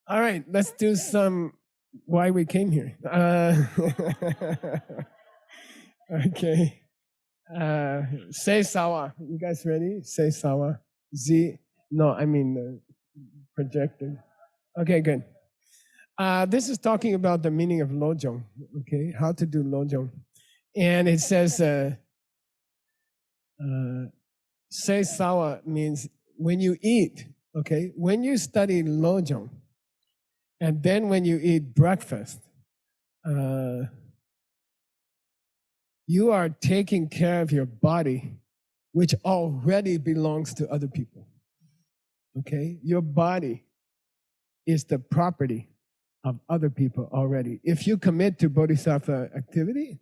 All right, let's do some why we came here. Okay. Say sawa. You guys ready? Say sawa. Z. No, I mean the projector. Okay, good. This is talking about the meaning of lojong. Okay, how to do lojong, and it says say sawa means when you eat. Okay, when you study lojong, and then when you eat breakfast, you are taking care of your body, which already belongs to other people. Okay? Your body is the property of other people already. If you commit to bodhisattva activity,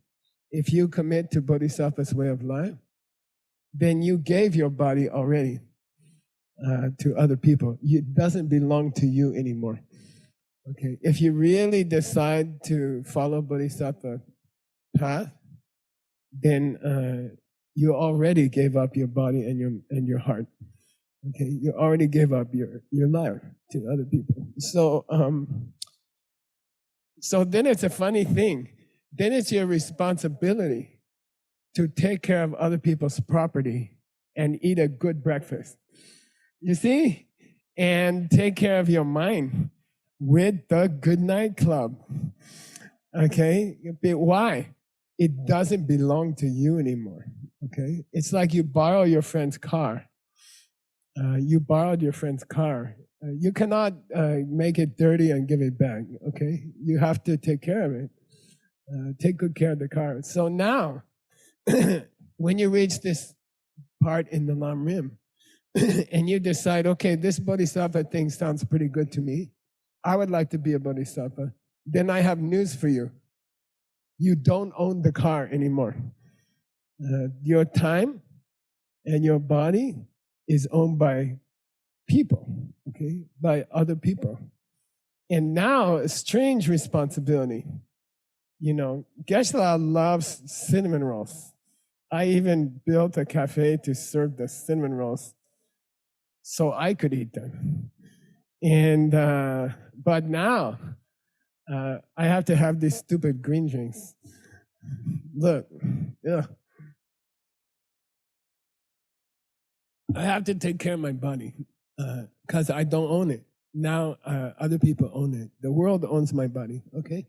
if you commit to bodhisattva's way of life, then you gave your body already to other people. It doesn't belong to you anymore. Okay? If you really decide to follow bodhisattva path, then you already gave up your body and your heart. Okay, you already gave up your life to other people. So then it's a funny thing. Then it's your responsibility to take care of other people's property and eat a good breakfast. You see? And take care of your mind with the good night club. Okay? But why? It doesn't belong to you anymore. Okay? It's like you borrow your friend's car. You borrowed your friend's car. You cannot make it dirty and give it back. Okay? You have to take care of it. Take good care of the car. So now, when you reach this part in the Lam Rim, and you decide, okay, this bodhisattva thing sounds pretty good to me. I would like to be a bodhisattva. Then I have news for you. You don't own the car anymore. Your time and your body is owned by people, okay, by other people. And now a strange responsibility. You know, Geshe loves cinnamon rolls. I even built a cafe to serve the cinnamon rolls so I could eat them. And but now I have to have these stupid green drinks. Look, yeah. I have to take care of my body because I don't own it. Now other people own it. The world owns my body, okay?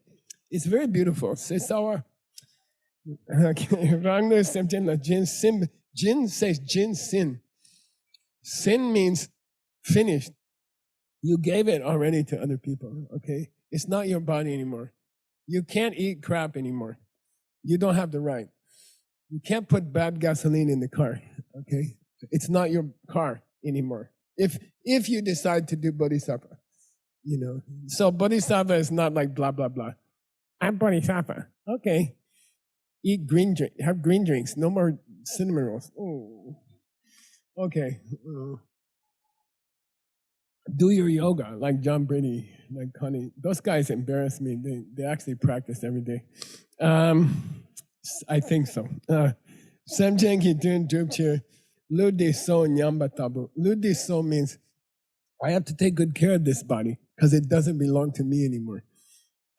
It's very beautiful. C'est sour. Jin says jin sin. Sin means finished. You gave it already to other people, okay? It's not your body anymore. You can't eat crap anymore. You don't have the right. You can't put bad gasoline in the car, okay? It's not your car anymore. If you decide to do bodhisattva, you know. So bodhisattva is not like blah, blah, blah. I'm bodhisattva. Okay. Eat green drink, have green drinks. No more cinnamon rolls. Oh. Okay. Do your yoga like John Brady, like Connie. Those guys embarrass me. They actually practice every day. I think so. Semchenki dun dupche, ludi so nyamba tabu. Ludi so means I have to take good care of this body because it doesn't belong to me anymore.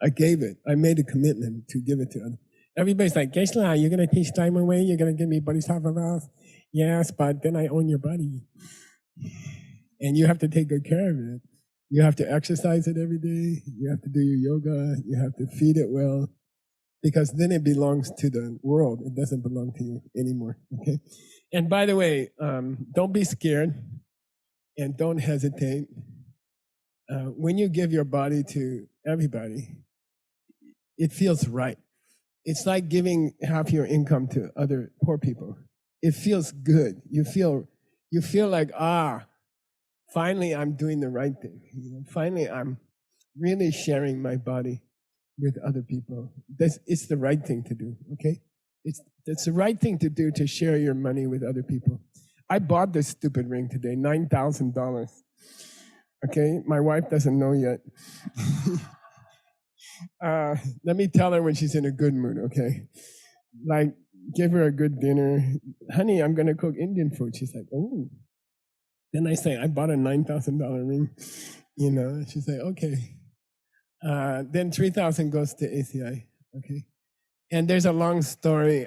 I gave it. I made a commitment to give it to others. Everybody's like, Geshe, you're going to teach time away? You're going to give me bodhisattva vows? Yes, but then I own your body. And you have to take good care of it. You have to exercise it every day. You have to do your yoga. You have to feed it well. Because then it belongs to the world. It doesn't belong to you anymore. Okay? And by the way, don't be scared and don't hesitate. When you give your body to everybody, it feels right. It's like giving half your income to other poor people. It feels good. You feel like, finally I'm doing the right thing. You know, finally I'm really sharing my body with other people. It's the right thing to do, okay? It's the right thing to do to share your money with other people. I bought this stupid ring today, $9,000. Okay, my wife doesn't know yet. Let me tell her when she's in a good mood, okay? Like, give her a good dinner. Honey, I'm going to cook Indian food. She's like, oh. Then I say, I bought a $9,000 ring. you know. She's like, okay. Then 3,000 goes to ACI, okay. And there's a long story,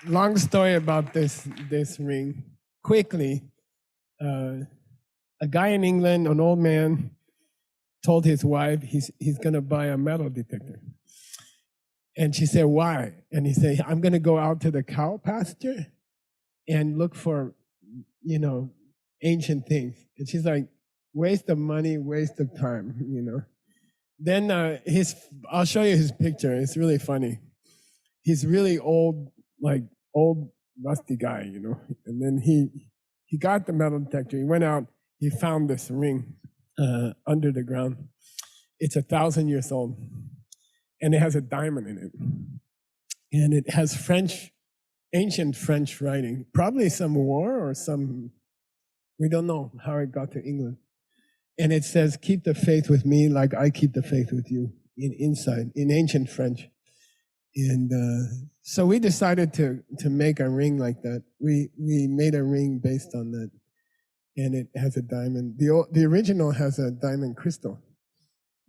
long story about this ring. Quickly, a guy in England, an old man, told his wife he's going to buy a metal detector. And she said, why? And he said, I'm going to go out to the cow pasture and look for, you know, ancient things. And she's like, waste of money, waste of time, you know. Then I'll show you his picture. It's really funny. He's really old, like old, rusty guy, you know. And then he got the metal detector. He went out, he found this ring under the ground. It's 1,000 years old. And it has a diamond in it. And it has ancient French writing, probably some war or some, we don't know how it got to England. And it says, keep the faith with me like I keep the faith with you, in ancient French. And so we decided to make a ring like that. We made a ring based on that. And it has a diamond. The original has a diamond crystal,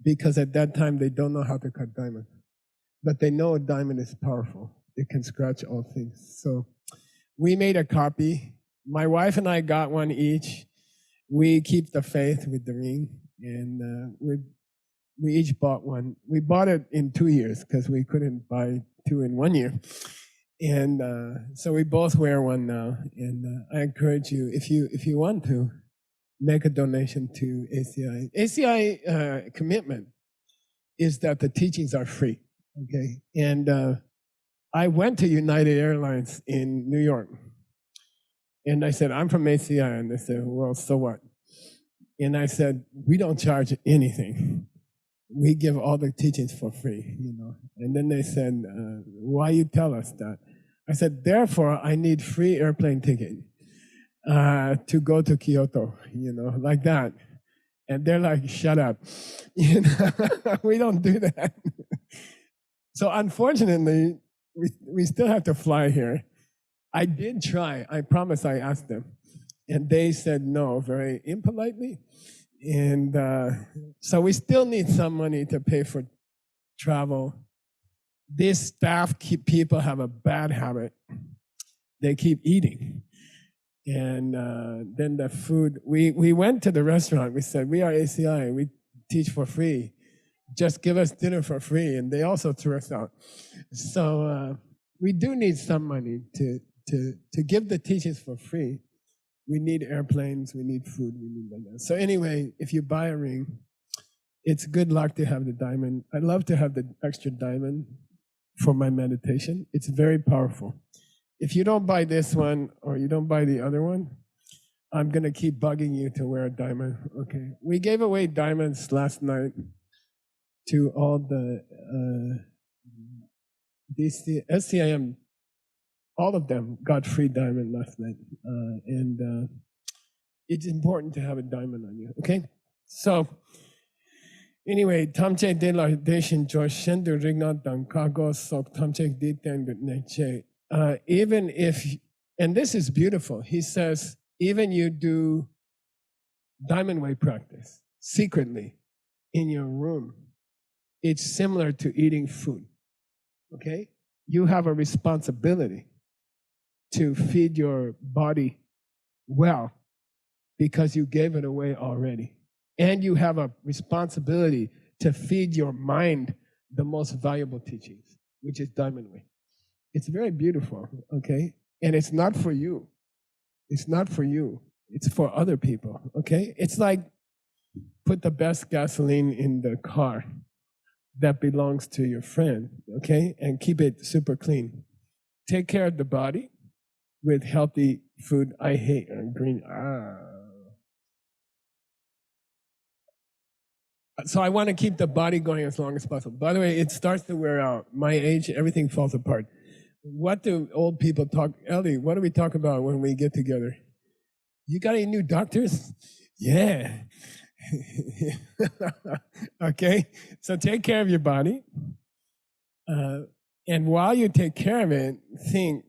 because at that time they don't know how to cut diamond. But they know a diamond is powerful. It can scratch all things. So we made a copy. My wife and I got one each. We keep the faith with the ring, and we each bought one. We bought it in 2 years because we couldn't buy two in 1 year. And so we both wear one now. And I encourage you, if you want to, make a donation to ACI. ACI commitment is that the teachings are free, okay? And I went to United Airlines in New York, and I said, I'm from ACI, and they said, well, so what? And I said, we don't charge anything. We give all the teachings for free, you know. And then they said, why you tell us that? I said, therefore, I need free airplane ticket to go to Kyoto, you know, like that. And they're like, shut up. You know, we don't do that. So unfortunately, we still have to fly here. I did try. I promise I asked them. And they said no, very impolitely. And so we still need some money to pay for travel. These staff people have a bad habit. They keep eating. And then the food, we went to the restaurant. We said, we are ACI. We teach for free. Just give us dinner for free. And they also threw us out. So we do need some money to give the teachings for free. We need airplanes, we need food, we need like that. So anyway, if you buy a ring, it's good luck to have the diamond. I love to have the extra diamond for my meditation. It's very powerful. If you don't buy this one or you don't buy the other one, I'm going to keep bugging you to wear a diamond. Okay. We gave away diamonds last night to all the SCIM. All of them got free diamond last night. And it's important to have a diamond on you, okay? So, anyway, Tamche de la Deshin George Shendu Rigna Dan Kago Sok Tamche de Tang Neche. Even if, and this is beautiful, he says, even you do diamond way practice secretly in your room, it's similar to eating food, okay? You have a responsibility to feed your body well because you gave it away already. And you have a responsibility to feed your mind the most valuable teachings, which is Diamond Way. It's very beautiful, okay? And it's not for you. It's not for you. It's for other people, okay? It's like put the best gasoline in the car that belongs to your friend, okay? And keep it super clean. Take care of the body with healthy food. I hate green. So I want to keep the body going as long as possible. By the way, it starts to wear out. My age, everything falls apart. What do old people talk? Ellie, what do we talk about when we get together? You got any new doctors? Yeah. Okay, so take care of your body. And while you take care of it, think,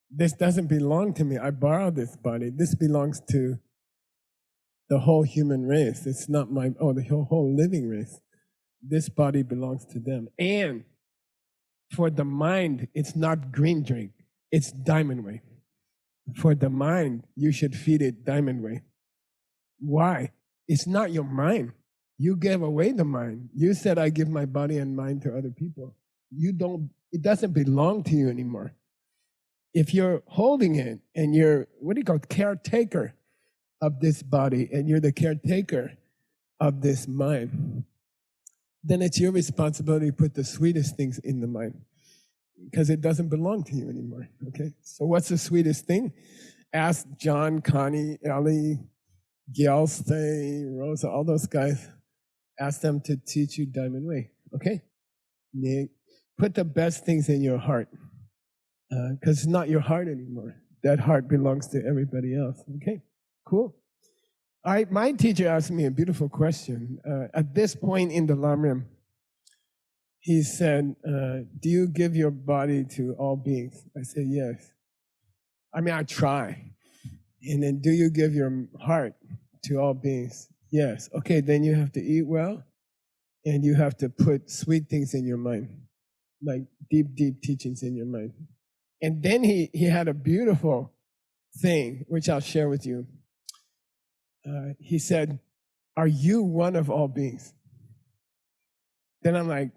this doesn't belong to me. I borrowed this body. This belongs to the whole human race. It's not the whole living race. This body belongs to them. And for the mind, it's not green drink, it's diamond way. For the mind, you should feed it diamond way. Why? It's not your mind. You gave away the mind. You said, I give my body and mind to other people. It doesn't belong to you anymore. If you're holding it and you're, caretaker of this body, and you're the caretaker of this mind, then it's your responsibility to put the sweetest things in the mind, because it doesn't belong to you anymore, okay? So what's the sweetest thing? Ask John, Connie, Ellie, Gail, Stay, Rosa, all those guys. Ask them to teach you Diamond Way, okay? Put the best things in your heart, because it's not your heart anymore. That heart belongs to everybody else, okay? Cool. My teacher asked me a beautiful question. At this point in the Lamrim, he said, do you give your body to all beings? I said, yes. I try. And then, do you give your heart to all beings? Yes. Okay, then you have to eat well, and you have to put sweet things in your mind, like deep, deep teachings in your mind. And then he had a beautiful thing, which I'll share with you. He said, are you one of all beings? Then I'm like,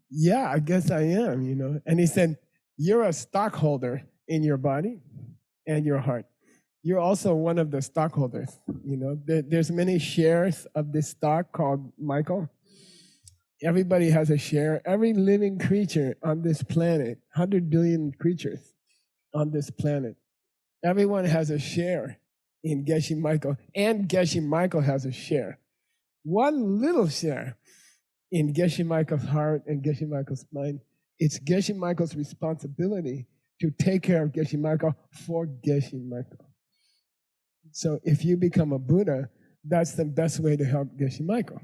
yeah, I guess I am, And he said, you're a stockholder in your body and your heart. You're also one of the stockholders, There's many shares of this stock called Michael. Everybody has a share. Every living creature on this planet, 100 billion creatures on this planet, everyone has a share in Geshe Michael, and Geshe Michael has a share. One little share in Geshe Michael's heart and Geshe Michael's mind. It's Geshe Michael's responsibility to take care of Geshe Michael for Geshe Michael. So if you become a Buddha, that's the best way to help Geshe Michael.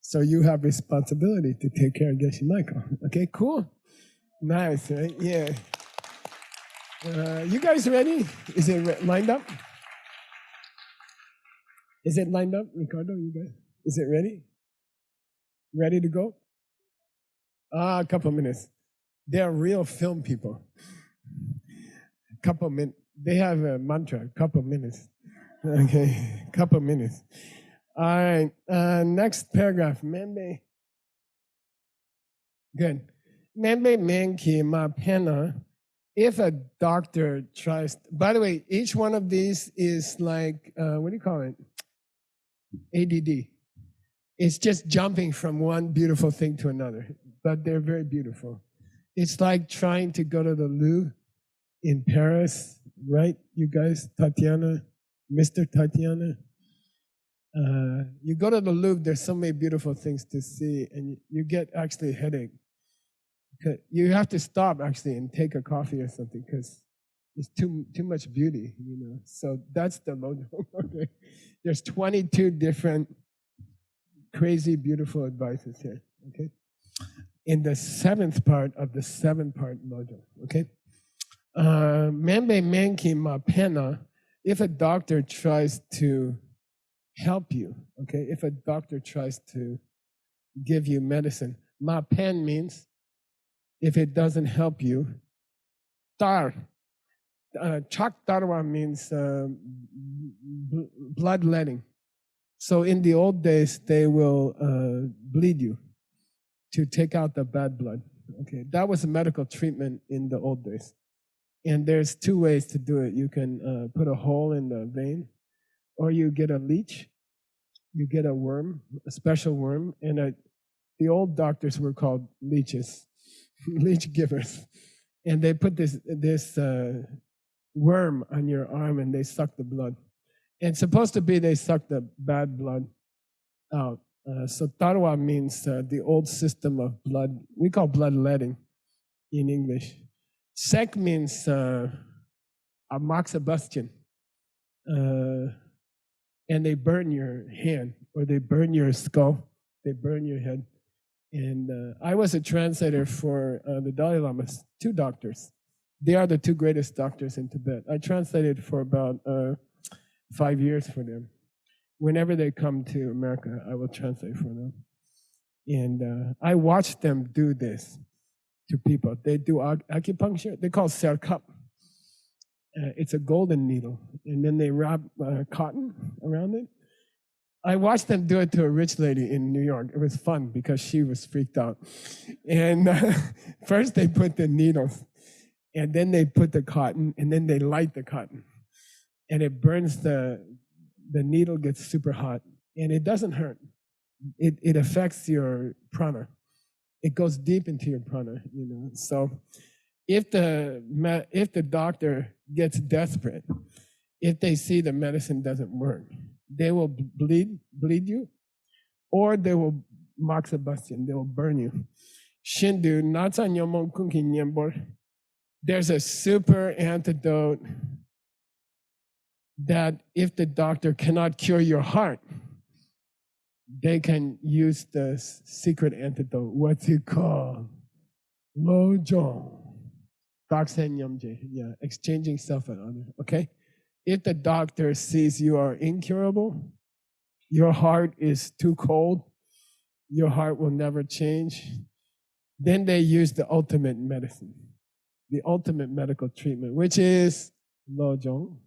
So you have responsibility to take care of Geshe Michael. Okay, cool. Nice, right? Yeah. You guys ready? Is it lined up? Is it lined up, Ricardo? You guys? Is it ready? Ready to go? A couple minutes. They're real film people. Couple minutes. They have a mantra. Couple minutes. Okay, couple minutes. All right. Next paragraph. Membe. Good. Membe menki ma pena. If a doctor tries, by the way, each one of these is like, what do you call it? ADD. It's just jumping from one beautiful thing to another, but they're very beautiful. It's like trying to go to the Louvre in Paris, right? You guys, Tatiana, Mr. Tatiana. You go to the Louvre, there's so many beautiful things to see, and you get actually a headache. You have to stop actually and take a coffee or something, because it's too much beauty, So that's the logic. Okay. There's 22 different crazy, beautiful advices here. Okay. In the 7th part of the 7-part module. Okay. Membe menki ma pena. If a doctor tries to help you, okay, if a doctor tries to give you medicine, ma pen means if it doesn't help you, tar. Chak tarwa means bloodletting. So in the old days, they will bleed you to take out the bad blood. Okay, that was a medical treatment in the old days. And there's 2 ways to do it. You can put a hole in the vein, or you get a leech. You get a worm, a special worm, and the old doctors were called leeches, leech givers. And they put this worm on your arm, and they suck the blood. And supposed to be they suck the bad blood out. So tarwa means the old system of blood. We call bloodletting in English. Sek means a moxibustion. And they burn your hand, or they burn your skull, they burn your head. And I was a translator for the Dalai Lama's 2 doctors. They are the 2 greatest doctors in Tibet. I translated for about 5 years for them. Whenever they come to America, I will translate for them. And I watch them do this to people. They do acupuncture. They call it serkap. It's a golden needle. And then they wrap cotton around it. I watched them do it to a rich lady in New York. It was fun because she was freaked out. And first they put the needles, and then they put the cotton, and then they light the cotton. And it burns the needle gets super hot, and it doesn't hurt. It affects your prana. It goes deep into your prana, you know. So if the doctor gets desperate, if they see the medicine doesn't work, they will bleed you, or they will mark Sebastian, they will burn you. Shindu, Natsan Yomon Kunki Nyembor. There's a super antidote that if the doctor cannot cure your heart, they can use the secret antidote. What's it called? Lojong. Daksen Yamje. Yeah, exchanging self and honor. Okay? If the doctor sees you are incurable, your heart is too cold, your heart will never change, then they use the ultimate medicine, the ultimate medical treatment, which is Lojong,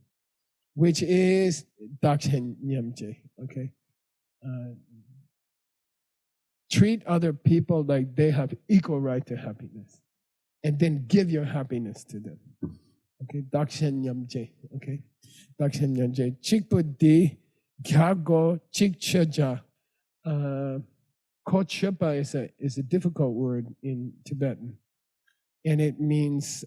which is Dakshen Nyamje. Okay? Treat other people like they have equal right to happiness, and then give your happiness to them. Okay, Dakshen Nyamje. Okay, Dakshen Nyamje. Chikpudi Gyago Chikchaja. Kochepa is a difficult word in Tibetan, and it means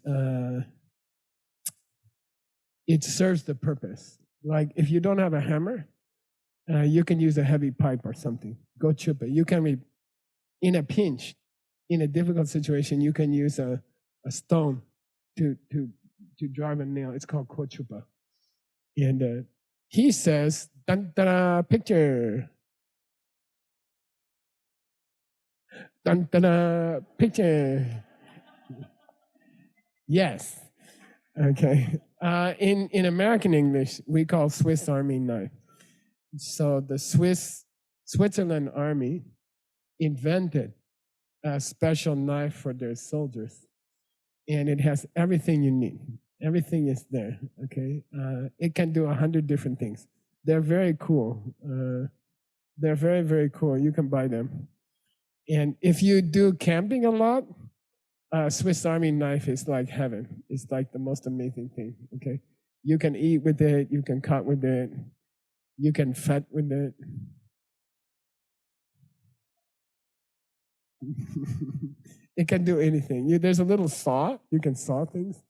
it serves the purpose. Like if you don't have a hammer, you can use a heavy pipe or something. Go chupa. You can in a pinch, in a difficult situation, you can use a stone to drive a nail. It's called kochupa. And he says, dun-da-da, picture. Dun-da-da, picture. Yes. Okay. In American English, we call Swiss Army knife. So the Switzerland Army invented a special knife for their soldiers. And it has everything you need. Everything is there, okay? It can do 100 different things. They're very cool. They're very, very cool. You can buy them. And if you do camping a lot, Swiss Army knife is like heaven. It's like the most amazing thing, okay? You can eat with it. You can cut with it. You can fat with it. It can do anything. There's a little saw. You can saw things.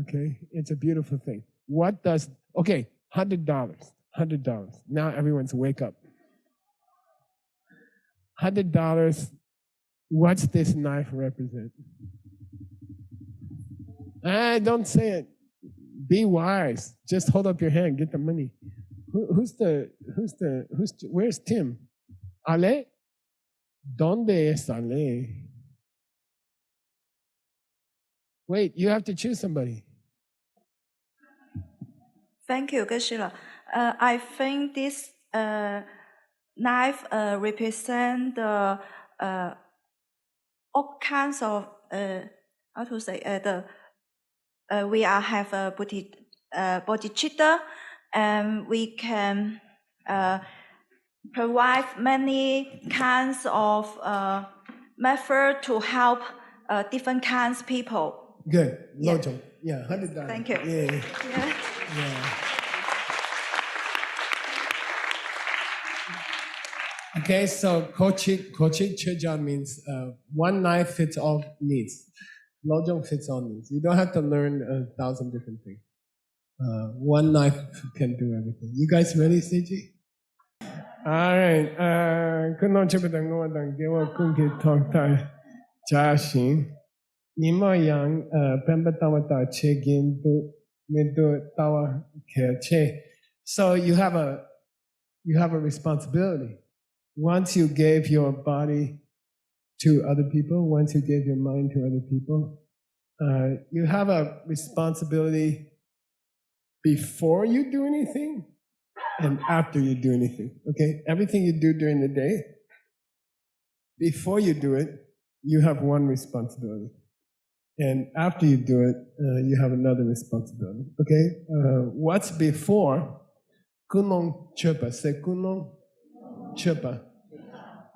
Okay, it's a beautiful thing. Okay, $100. Now everyone's wake up. $100, what's this knife represent? Don't say it. Be wise. Just hold up your hand, get the money. Where's Tim? Ale? ¿Dónde es Ale? Wait, you have to choose somebody. Thank you, Geshe. I think this knife represent all kinds of how to say we have a Bodhichitta, and we can provide many kinds of method to help different kinds of people. Good. Lojong. Yeah, $100. Thank you. Yeah. Okay, so kochik cheja means one knife fits all needs. Lojong fits all needs. You don't have to learn 1,000 different things. One knife can do everything. You guys ready, Seiji? All right. Good noche, Bedango, Gewa Kunki Toktai Jashin. Nima Yang, Pemba Tawata Che Gindu Midu Tawa Che. So you have a responsibility. Once you gave your body to other people, once you gave your mind to other people, you have a responsibility before you do anything and after you do anything. Okay? Everything you do during the day, before you do it, you have one responsibility. And after you do it, you have another responsibility. Okay? What's before? Kunong chepa. Say kunong chepa.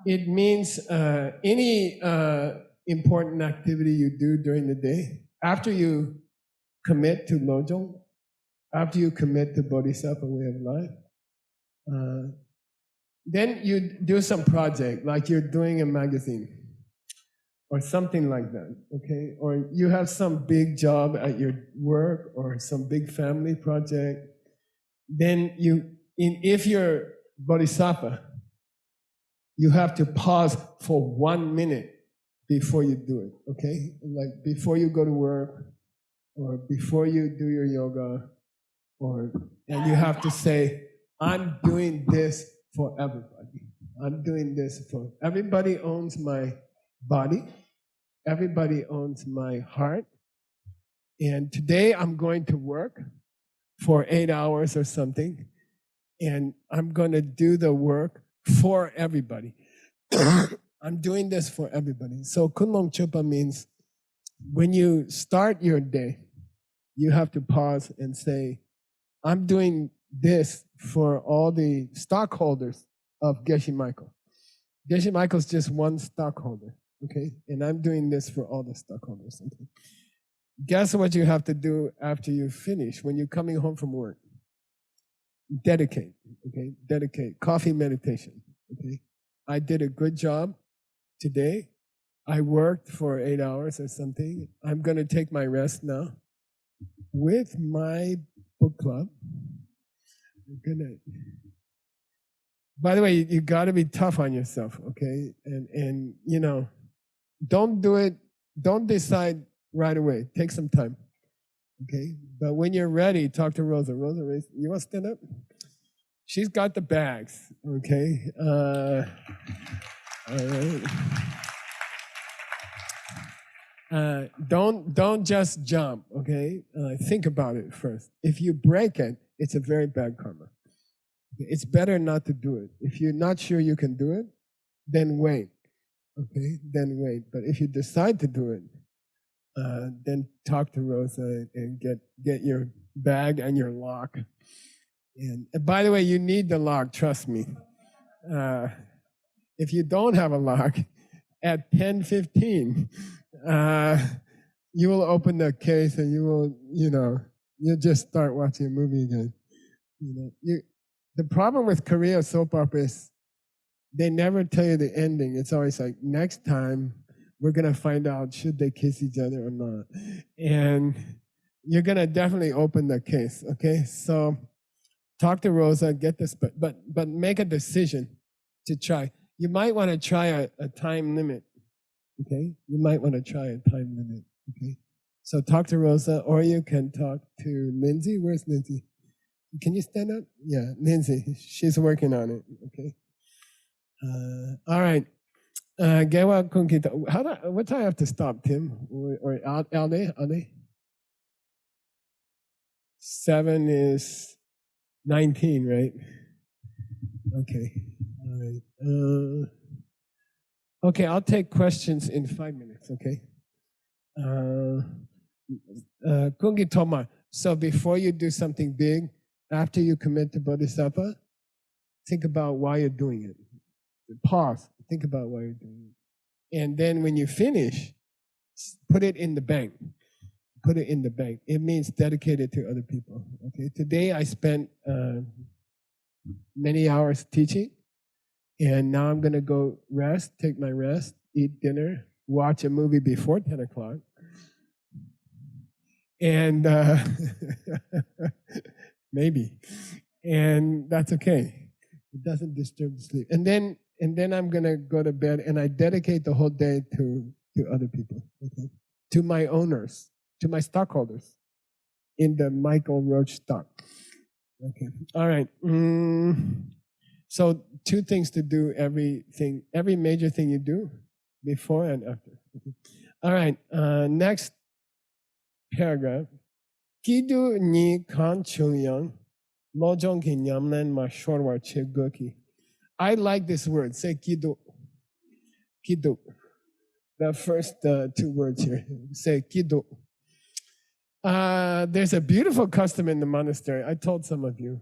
It means any important activity you do during the day, after you commit to lojong, after you commit to bodhisattva way of life, then you do some project, like you're doing a magazine, or something like that, okay? Or you have some big job at your work, or some big family project. Then if you're bodhisattva, you have to pause for 1 minute before you do it, okay? Like before you go to work, or before you do your yoga, and you have to say, I'm doing this for everybody. I'm doing this for everybody. Owns my body. Everybody owns my heart. And today I'm going to work for 8 hours or something, and I'm going to do the work for everybody. I'm doing this for everybody. So Kunlong Chupa means when you start your day, you have to pause and say, I'm doing this for all the stockholders of Geshe Michael. Geshe Michael's just one stockholder, okay? And I'm doing this for all the stockholders. Okay? Guess what you have to do after you finish, when you're coming home from work? Dedicate, okay? Dedicate. Coffee meditation, okay? I did a good job today. I worked for 8 hours or something. I'm going to take my rest now with my book club. Good night. By the way, you got to be tough on yourself, okay? And you know, don't do it, don't decide right away. Take some time, okay? But when you're ready, talk to Rosa. Rosa, you want to stand up? She's got the bags, okay? All right. Don't just jump, okay? Think about it first. If you break it, it's a very bad karma. It's better not to do it. If you're not sure you can do it, then wait, okay? Then wait. But if you decide to do it, then talk to Rosa and get your bag and your lock. And by the way, you need the lock, trust me. If you don't have a lock, at 10:15, you will open the case and you will, you'll just start watching a movie again. The problem with Korea soap opera is they never tell you the ending. It's always like, next time we're going to find out should they kiss each other or not. And you're going to definitely open the case, okay? So talk to Rosa, get this, but make a decision to try. You might want to try a time limit, okay? You might want to try a time limit, okay? So talk to Rosa, or you can talk to Lindsay. Where's Lindsay? Can you stand up? Yeah, Lindsay. She's working on it, okay? All right. Gewa Kunkita. What time I have to stop, Tim? Or Alde? 7 is 19, right? Okay. All right. Okay, I'll take questions in 5 minutes, okay? Kungi Toma. So before you do something big, after you commit to Bodhisattva, think about why you're doing it. Pause. Think about why you're doing it. And then when you finish, put it in the bank. Put it in the bank. It means dedicated to other people. Okay. Today I spent many hours teaching, and now I'm going to go rest, take my rest, eat dinner, watch a movie before 10 o'clock. And maybe. And that's okay. It doesn't disturb the sleep. And then I'm going to go to bed, and I dedicate the whole day to other people, okay? To my owners, to my stockholders in the Michael Roach stock. Okay. All right. So 2 things to do, every major thing you do, before and after. Okay. All right. Next paragraph. Kidu ni kan chulyang Lojong ki nyamnen ma shorwa che goki. I like this word. Say kidu. Kidu. The first two words here. Say kidu. There's a beautiful custom in the monastery. I told some of you.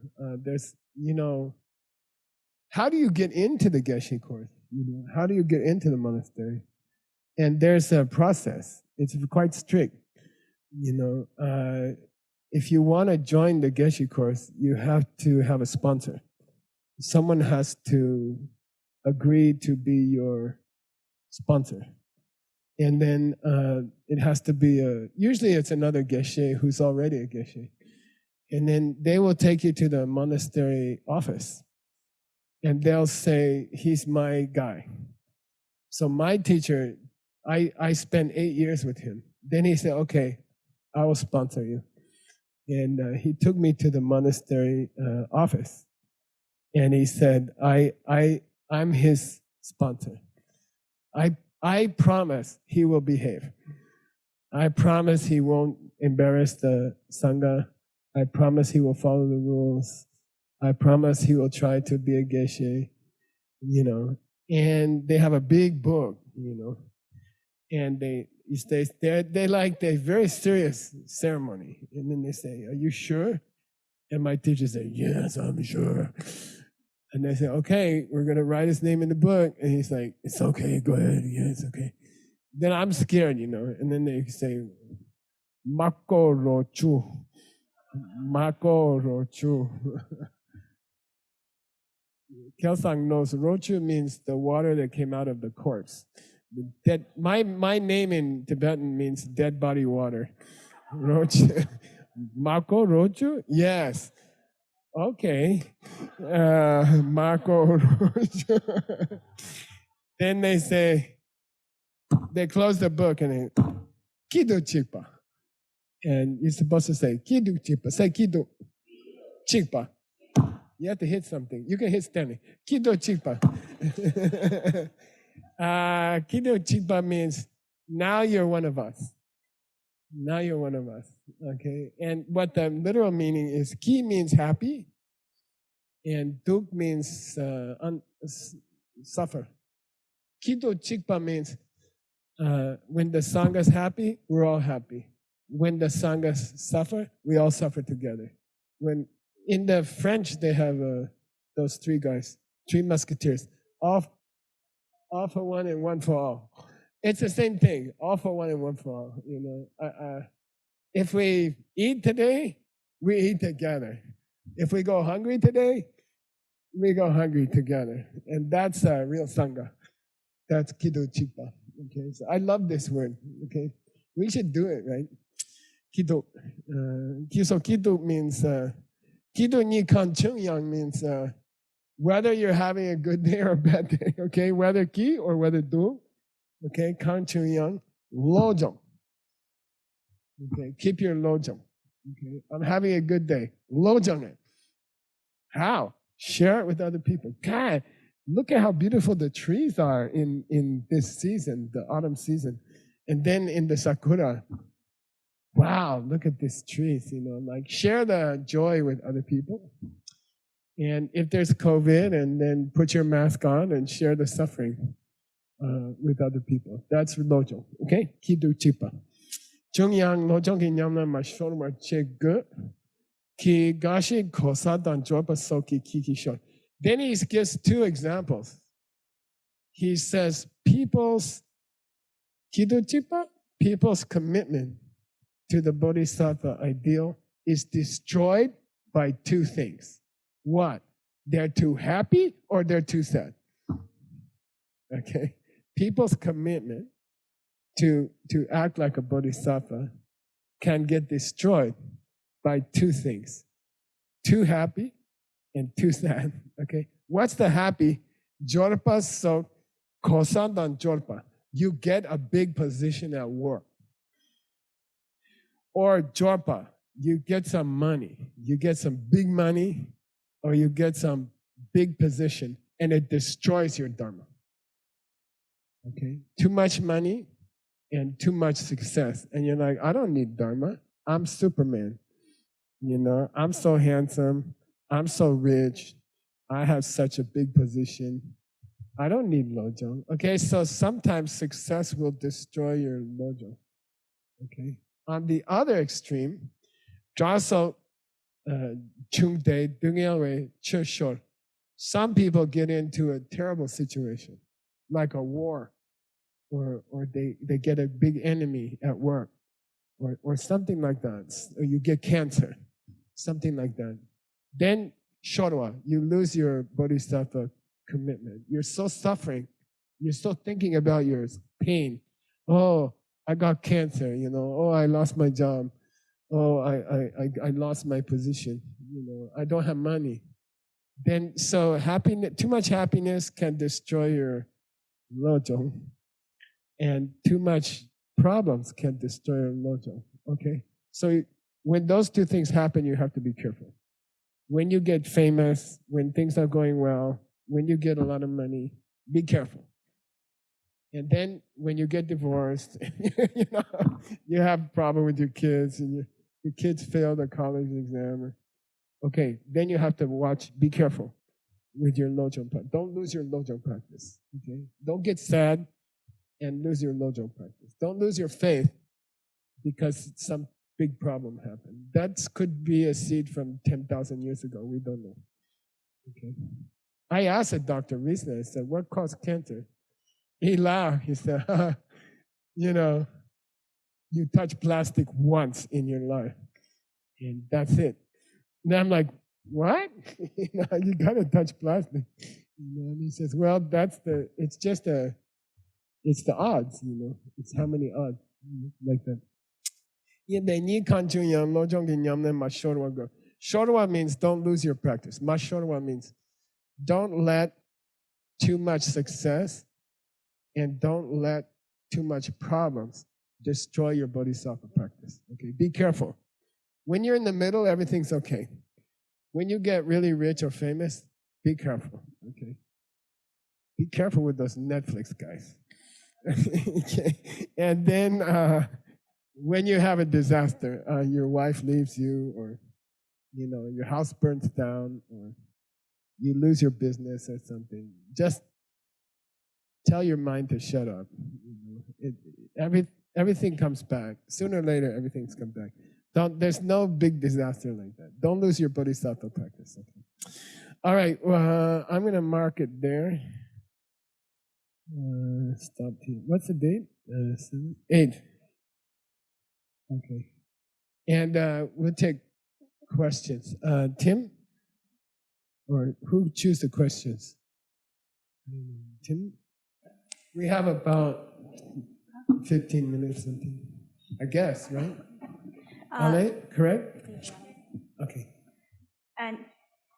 How do you get into the Geshe course? How do you get into the monastery? And there's a process. It's quite strict. If you want to join the Geshe course, you have to have a sponsor. Someone has to agree to be your sponsor. And then it has to be usually it's another Geshe who's already a Geshe. And then they will take you to the monastery office. And they'll say, he's my guy. So my teacher, I spent 8 years with him. Then he said, okay, I will sponsor you. And he took me to the monastery office. And he said, I'm his sponsor. I promise he will behave. I promise he won't embarrass the Sangha. I promise he will follow the rules. I promise he will try to be a Geshe, And they have a big book, And they're like a very serious ceremony. And then they say, are you sure? And my teacher said, yes, I'm sure. And they say, okay, we're going to write his name in the book. And he's like, it's okay, go ahead. Yeah, it's okay. Then I'm scared, And then they say, Mako Rochu. Mako Rochu. Kelsang knows Rochu means the water that came out of the corpse. My name in Tibetan means dead body water. Rochu. Mako Rochu? Yes. Okay. Mako Rochu. Then they say, they close the book and they, Kidu Chikpa. And you're supposed to say, Kidu Chikpa. Say Kidu Chikpa. You have to hit something. You can hit standing. Kidu Chikpa. Kidu Chikpa means, now you're one of us. Now you're one of us. Okay? And what the literal meaning is, ki means happy, and duk means suffer. Kidu Chikpa means, when the Sangha's happy, we're all happy. When the Sanghas suffer, we all suffer together. When in the French, they have those three guys, three musketeers, all for one and one for all. It's the same thing, all for one and one for all. If we eat today, we eat together. If we go hungry today, we go hungry together. And that's a real Sangha. That's Kidu Chikpa. Okay, so I love this word. Okay, we should do it, right? Kidu. So Kidu means, Kidu ni kan chung yang means whether you're having a good day or a bad day, okay? Whether ki or whether du, okay? Kan chung yang, lojong. Okay, keep your lojong. Okay, I'm having a good day. Lojong it. How? Share it with other people. God, look at how beautiful the trees are in this season, the autumn season. And then in the sakura, wow, look at these trees, like share the joy with other people. And if there's COVID, and then put your mask on and share the suffering with other people. That's lojong, okay? Kidu chipa. Chungyang lojong ki nyamna ma shorwa che gu ki gashi kosa dan jorpa soki kiki shon. Then he gives two examples. He says people's kidu chipa, people's commitment to the Bodhisattva ideal is destroyed by two things. What? They're too happy or they're too sad. Okay? People's commitment to act like a Bodhisattva can get destroyed by two things. Too happy and too sad. Okay? What's the happy? Jorpa so kosandan jorpa. You get a big position at work. Or jorpa, you get some money. You get some big money, or you get some big position, and it destroys your dharma. Okay? Too much money and too much success. And you're like, I don't need dharma. I'm Superman. I'm so handsome. I'm so rich. I have such a big position. I don't need lojong. Okay, so sometimes success will destroy your lojong. Okay. On the other extreme, 좌석 중대 등열의 최소. Some people get into a terrible situation, like a war, or they get a big enemy at work, or something like that, or you get cancer, something like that. Then shorwa, you lose your bodhisattva commitment. You're so suffering. You're so thinking about your pain. Oh, I got cancer, you know. Oh, I lost my job. Oh, I lost my position. You know, I don't have money. Then so happiness, too much happiness can destroy your lojong, and too much problems can destroy your lojong. Okay, so when those two things happen, you have to be careful. When you get famous, when things are going well, when you get a lot of money, be careful. And then when you get divorced, you know, you have a problem with your kids, and your kids fail the college exam. Okay, then you have to watch, be careful with your lojong practice. Don't lose your lojong practice. Okay, don't get sad and lose your lojong practice. Don't lose your faith because some big problem happened. That could be a seed from 10,000 years ago. We don't know. Okay, I asked a doctor recently. I said, "What caused cancer?" He laughed. He said, "You know, you touch plastic once in your life, and that's it." And I'm like, "What? You know, you gotta touch plastic." You know, and he says, "Well, it's the odds, you know. It's how many odds, like that." Shorwa means don't lose your practice. Mashorwa means don't let too much success and don't let too much problems destroy your bodhisattva practice. Okay, be careful. When you're in the middle, everything's okay. When you get really rich or famous, be careful. Okay, be careful with those Netflix guys. Okay, and then when you have a disaster, your wife leaves you, or you know your house burns down, or you lose your business or something, just tell your mind to shut up. You know, everything comes back. Sooner or later, everything's come back. There's no big disaster like that. Don't lose your bodhisattva practice. Okay. All right. Well, I'm going to mark it there. Stop here. What's the date? 8. Okay. And we'll take questions. Tim? Or who choose the questions? Tim? We have about 15 minutes, something. I guess, right? Ale, correct? Okay.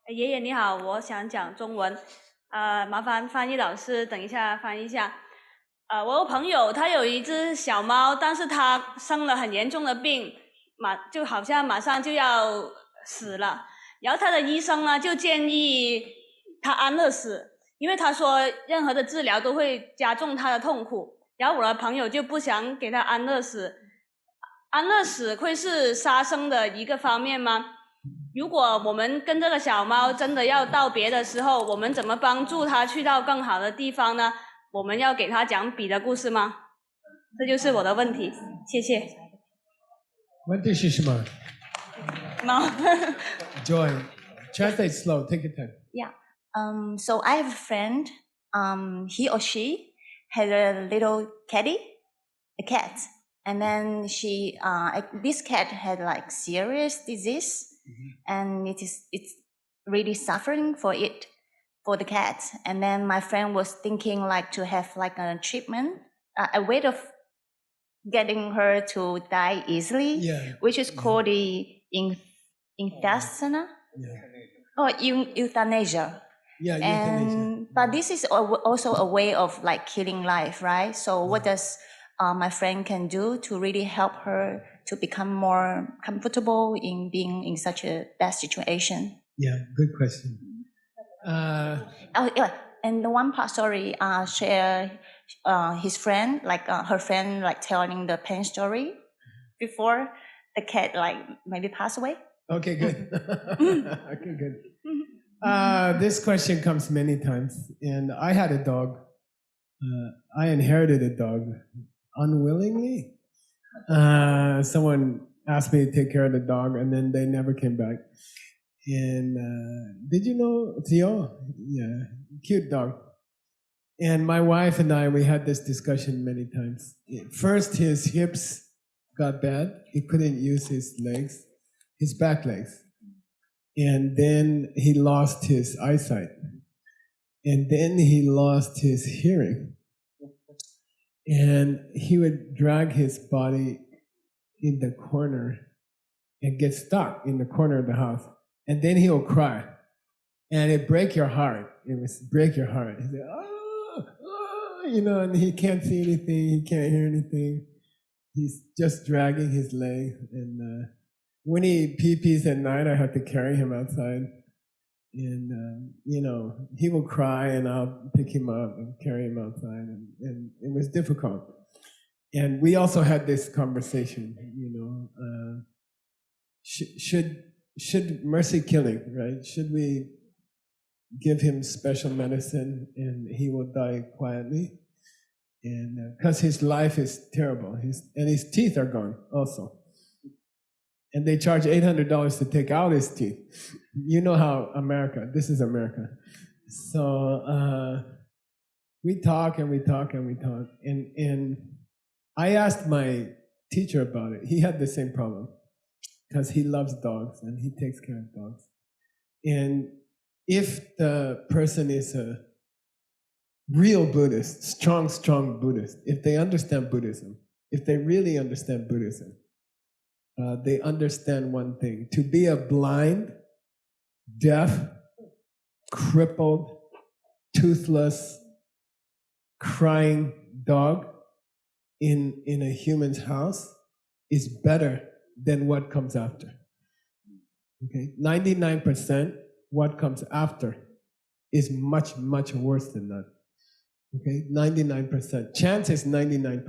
爷爷你好，我想讲中文，麻烦翻译老师等一下翻译一下。我有朋友他有一只小猫，但是他生了很严重的病，就好像马上就要死了。然后他的医生呢就建议他安乐死，因为他说任何的治疗都会加重他的痛苦。然后我的朋友就不想给他安乐死。安乐死会是杀生的一个方面吗？如果我们跟这个小猫真的要道别的时候，我们怎么帮助它去到更好的地方呢？我们要给它讲笔的故事吗？这就是我的问题，谢谢。问题是什么？ No. Joy, translate slow. Take your time. Yeah. So I have a friend. He or she had a little cat, and then this cat had like serious disease, and it's really suffering for the cat. And then my friend was thinking like to have like a treatment, a way of getting her to die easily, which is called the euthanasia. Euthanasia. But this is also a way of like killing life, right? So what does my friend can do to really help her to become more comfortable in being in such a bad situation? Yeah, good question. And the one part, share his friend, like her friend, like telling the pain story before the cat like maybe pass away. Okay, good. Okay, good. This question comes many times, and I had a dog. I inherited a dog unwillingly. Someone asked me to take care of the dog, and then they never came back. And did you know Theo? Yeah, cute dog. And my wife and I, we had this discussion many times. First, his hips got bad. He couldn't use his legs, his back legs. And then he lost his eyesight. And then he lost his hearing. And he would drag his body in the corner and get stuck in the corner of the house. And then he'll cry. And it break your heart. It was break your heart. He'd say, oh, oh, and he can't see anything. He can't hear anything. He's just dragging his leg. And when he pee-pees at night, I have to carry him outside. And, he will cry and I'll pick him up and carry him outside. And it was difficult. And we also had this conversation, should mercy killing, right? Should we give him special medicine and he will die quietly? And because his life is terrible, and his teeth are gone also. And they charge $800 to take out his teeth. You know how this is America. So we talk and we talk and we talk. And I asked my teacher about it. He had the same problem because he loves dogs and he takes care of dogs. And if the person is a real Buddhist, strong Buddhist, if they understand Buddhism, if they really understand Buddhism, they understand one thing: to be a blind, deaf, crippled, toothless, crying dog in a human's house is better than what comes after. Okay, 99% what comes after is much, much worse than that. Okay, 99%. Chance is 99%.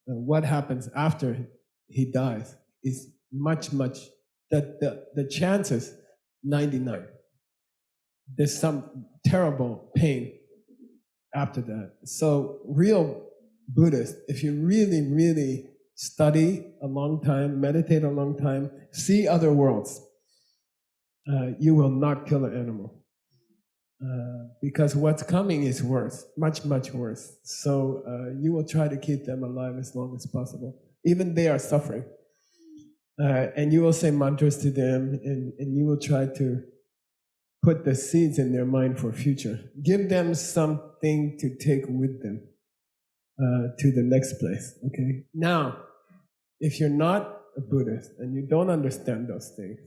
What happens after he dies is much, the chances 99. There's some terrible pain after that. So real Buddhist, if you really, really study a long time, meditate a long time, see other worlds, you will not kill an animal. Because what's coming is worse, much, much worse. So you will try to keep them alive as long as possible. Even they are suffering. And you will say mantras to them, and you will try to put the seeds in their mind for future. Give them something to take with them to the next place, okay? Now, if you're not a Buddhist and you don't understand those things,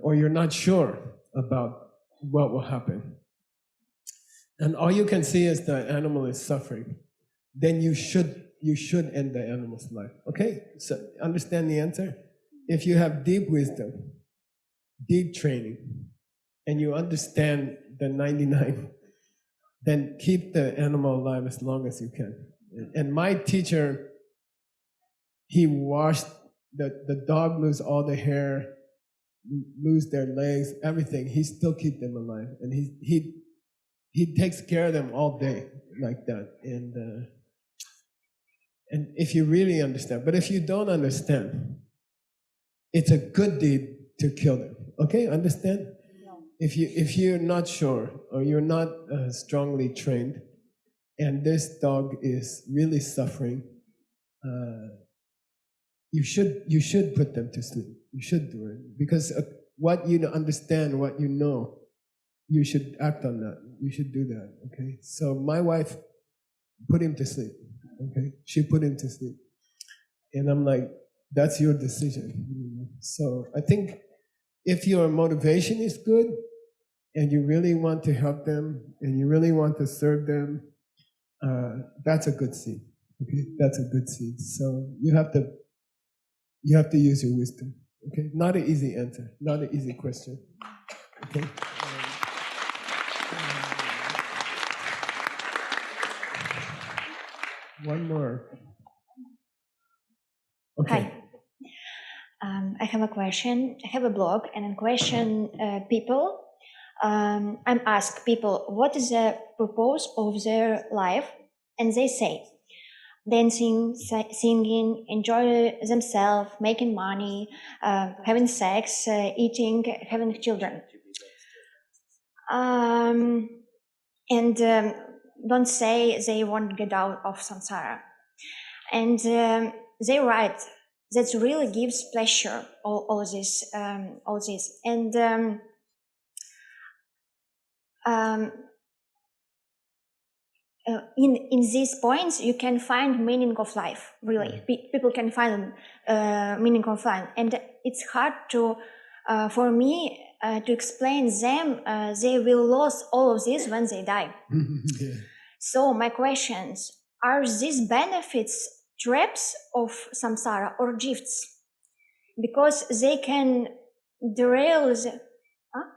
or you're not sure about what will happen, and all you can see is the animal is suffering, then you should end the animal's life. Okay? So understand the answer? If you have deep wisdom, deep training, and you understand the 99, then keep the animal alive as long as you can. And my teacher, he washed the dog, lose all the hair, lose their legs, everything. He still keep them alive, and he takes care of them all day like that. And if you really understand, but if you don't understand, it's a good deed to kill them. Okay, understand? No. If you're not sure or you're not strongly trained, and this dog is really suffering, you should put them to sleep. You should do it, because what you understand, what you know, you should act on that. You should do that. Okay. So my wife put him to sleep. Okay, she put him to sleep, and I'm like, that's your decision. So I think if your motivation is good, and you really want to help them, and you really want to serve them, that's a good seed. Okay, that's a good seed. So you have to use your wisdom. Okay, not an easy answer, not an easy question. Okay. One more. Okay. Hi. I have a question. I have a blog and I question people. I'm asked people what is the purpose of their life, and they say dancing, singing, enjoy themselves, making money, having sex, eating, having children. And don't say they won't get out of samsara. And they write that really gives pleasure, all this. And in these points, you can find meaning of life. Really, people can find meaning of life, and it's hard to, for me, to explain them. They will lose all of this when they die. Yeah. So my questions are: these benefits traps of samsara or gifts? Because they can derail the.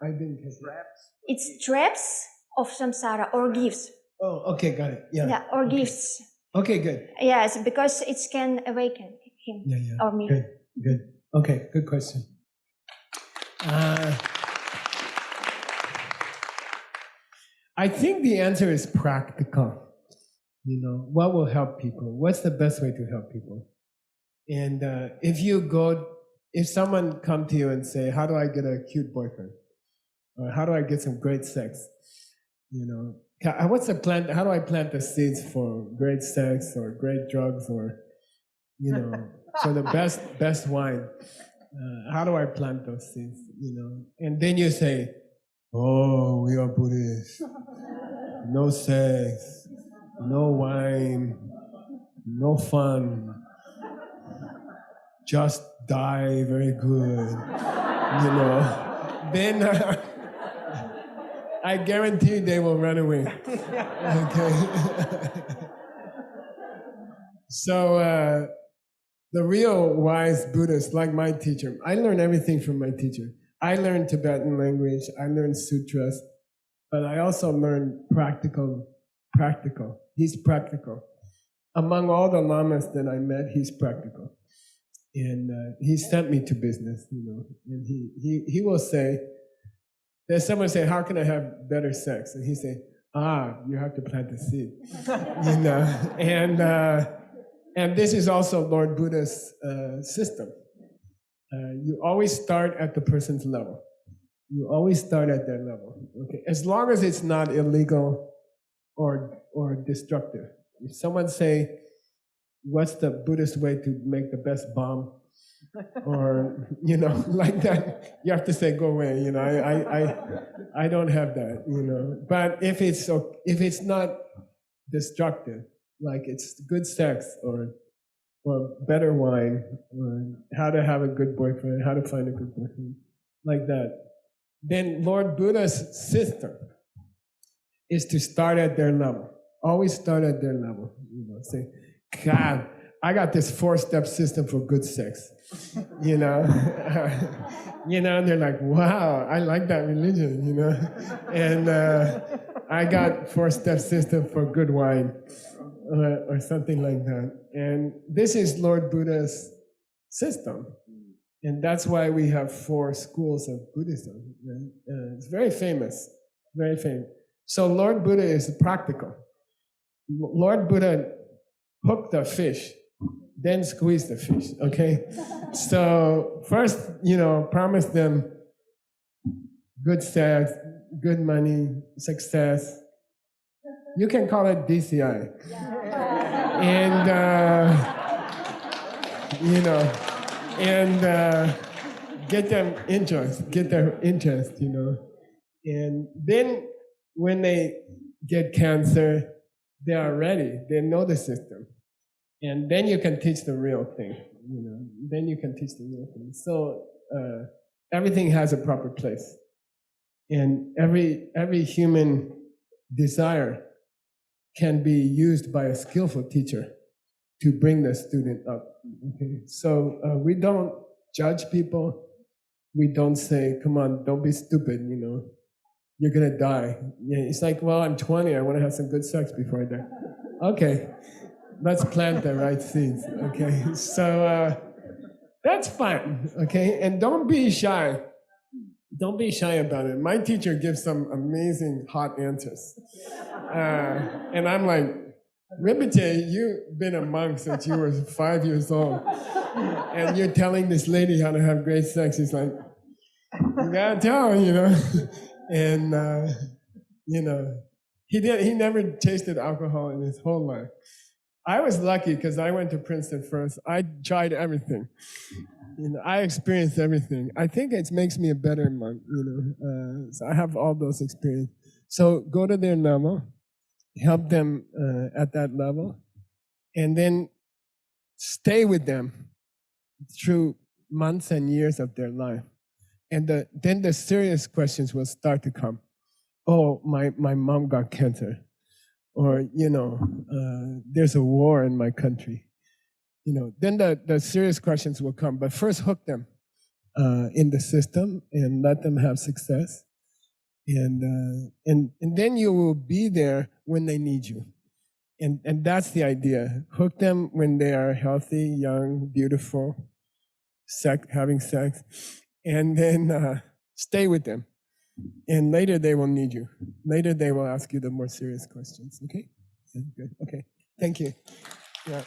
I didn't catch that. It's traps of samsara or gifts. Oh, okay, got it. Yeah. Yeah, or gifts. Okay, good. Yes, because it can awaken him or me. Good. Okay, good question. I think the answer is practical. You know, what will help people? What's the best way to help people? And if someone come to you and say, how do I get a cute boyfriend? Or how do I get some great sex? You know, what's the plant? How do I plant the seeds for great sex or great drugs or, you know, for the best wine? How do I plant those seeds? You know, and then you say, oh, we are Buddhists. No sex, no wine, no fun. Just die very good. You know, then I guarantee they will run away. Okay. So the real wise Buddhists, like my teacher, I learned everything from my teacher. I learned Tibetan language, I learned sutras, but I also learned practical. He's practical. Among all the lamas that I met, he's practical. And he sent me to business, you know, and he will say, there's someone say, how can I have better sex? And he say, you have to plant the seed, you know. And this is also Lord Buddha's system. You always start at the person's level. You always start at their level, okay? As long as it's not illegal or destructive. If someone say, what's the Buddhist way to make the best bomb? Or, you know, like that, you have to say, go away, you know, I don't have that, you know. But if it's not destructive, like it's good sex or better wine, or how to have a good boyfriend, how to find a good boyfriend, like that, then Lord Buddha's system is to start at their level. Always start at their level. You know, say, God, I got this 4-step system for good sex. You know, you know, and they're like, wow, I like that religion, you know, and I got 4-step system for good wine, or something like that. And this is Lord Buddha's system. And that's why we have 4 schools of Buddhism. Right? It's very famous, very famous. So Lord Buddha is practical. Lord Buddha hooked the fish, then squeezed the fish, okay? So first, you know, promise them good sex, good money, success. You can call it DCI. And, you know, and get their interest, you know. And then when they get cancer, they are ready, they know the system. And then you can teach the real thing, you know, then you can teach the real thing. So everything has a proper place. And every human desire can be used by a skillful teacher to bring the student up. Okay? So we don't judge people. We don't say, come on, don't be stupid, you know, you're gonna die. Yeah, it's like, well, I'm 20, I wanna have some good sex before I die. Okay, let's plant the right seeds, okay? So That's fine, okay? And don't be shy. Don't be shy about it. My teacher gives some amazing hot answers. And I'm like, Rinpoche, you've been a monk since you were 5 years old. And you're telling this lady how to have great sex. He's like, you gotta tell her, you know. And, you know, he never tasted alcohol in his whole life. I was lucky because I went to Princeton first. I tried everything. You know, I experienced everything. I think it makes me a better monk, you know. So I have all those experiences. So go to their level, help them at that level, and then stay with them through months and years of their life. And then the serious questions will start to come. Oh, my mom got cancer. Or, you know, there's a war in my country. You know, then the serious questions will come. But first hook them in the system and let them have success. And then you will be there when they need you. And that's the idea. Hook them when they are healthy, young, beautiful, having sex. And then stay with them. And later they will need you. Later they will ask you the more serious questions. Okay? Good. Okay. Thank you. Yeah.